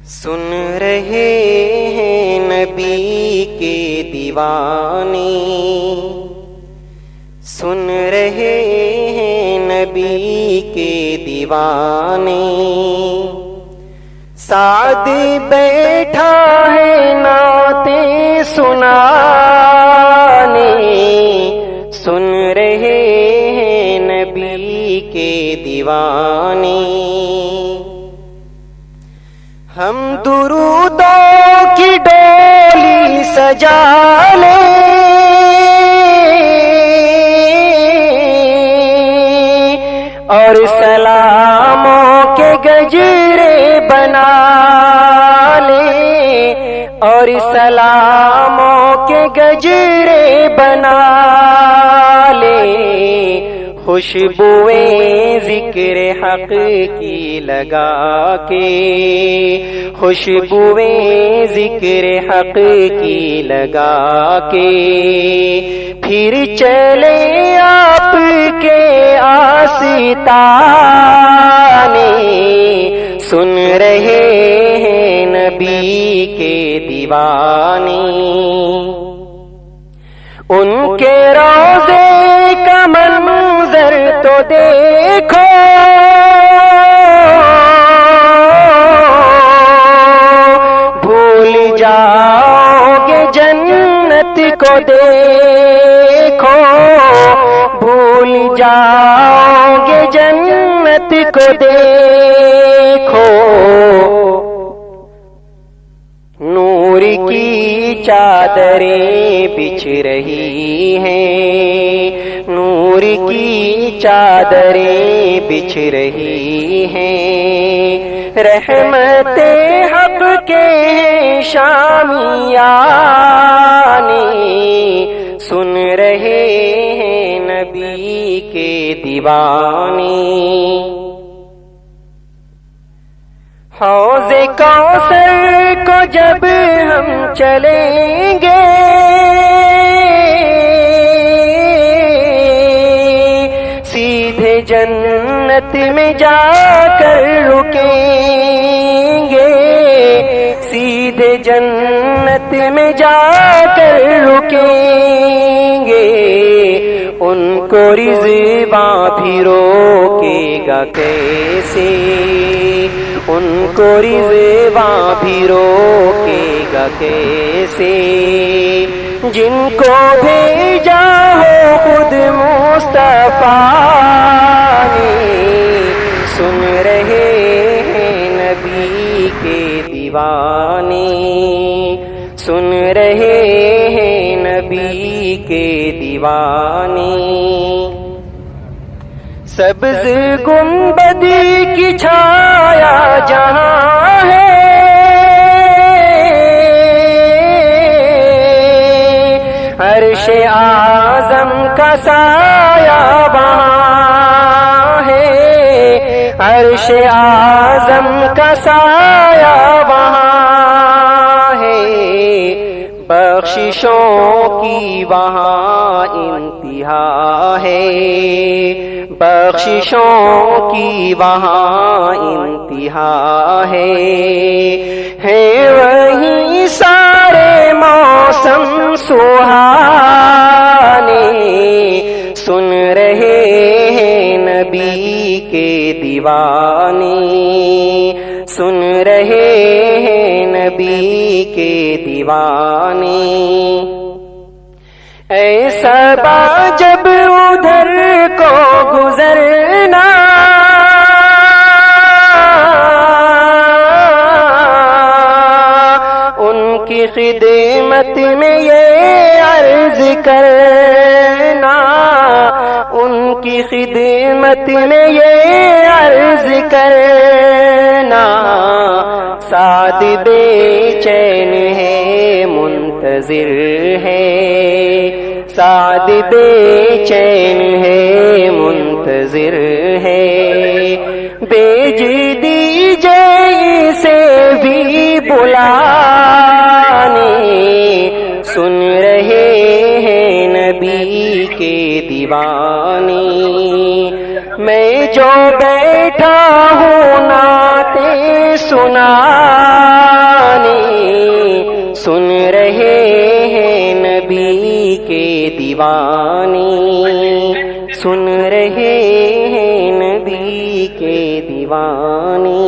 سن رہے ہیں نبی کے دیوانے، سن رہے ہیں نبی کے دیوانے، سعد بیٹھا ہے نعتیں سنانے، سن رہے ہیں نبی کے دیوانے۔ ہم درودوں کی ڈولی سجا لیں اور سلاموں کے گجرے بنا لیں، اور سلاموں کے گجرے بنا لیں، خوشبوئیں ذکر حق کی لگا کے، خوشبوئیں ذکر حق کی لگا کے، پھر چلے آپ کے آستانے، سن رہے ہیں نبی کے دیوانے۔ ان کے روضے کا منظر تو دیکھو، بھول جاؤ گے جنت کو دیکھو، بھول جاؤ گے جنت کو دیکھو، نور کی چادریں بچھ رہی ہیں، نور کی چادریں بچھ رہی ہیں، رحمت حق کے شامیانے، سن رہے ہیں نبی کے دیوانے۔ حوض کوثر کو جب ہم چلیں گے، سیدھے جنت میں جا کر رکیں گے، سیدھے جنت میں جا کر رکیں گے، ان کو رضوان بھی روکے گا کیسے، ان کو رضوان بھی روکے گا کیسے، جن کو بھیجا ہو خود مصطفیٰ نے، سن رہے ہیں نبی کے دیوانے، سن رہے ہیں نبی کے دیوانے۔ سبز گنبد کی چھایا جہاں ہے، عرش اعظم کا سایہ وہاں ہے، عرش اعظم کا سایہ وہاں ہے، بخششوں کی وہاں انتہا ہے، بخششوں کی وہاں انتہا ہے وہیں سارے موسم سہانے، سن رہے ہیں نبی کے دیوانے، سن رہے ہیں نبی کے دیوانے۔ ایسا با جب ادھر کو گزرنا، ان کی خدمت میں یہ عرض کرنا، ان کی خدمت میں یہ عرض کرنا، سعد بے چین ہے منتظر ہے، سعد بے چین ہے منتظر ہے، بھیج دیجئے اسے بھی بلانے، سن رہے ہیں نبی کے دیوانے۔ میں جو بیٹھا ہوں نعتیں سنانے، دیوانے سن رہے ہیں نبی کے دیوانے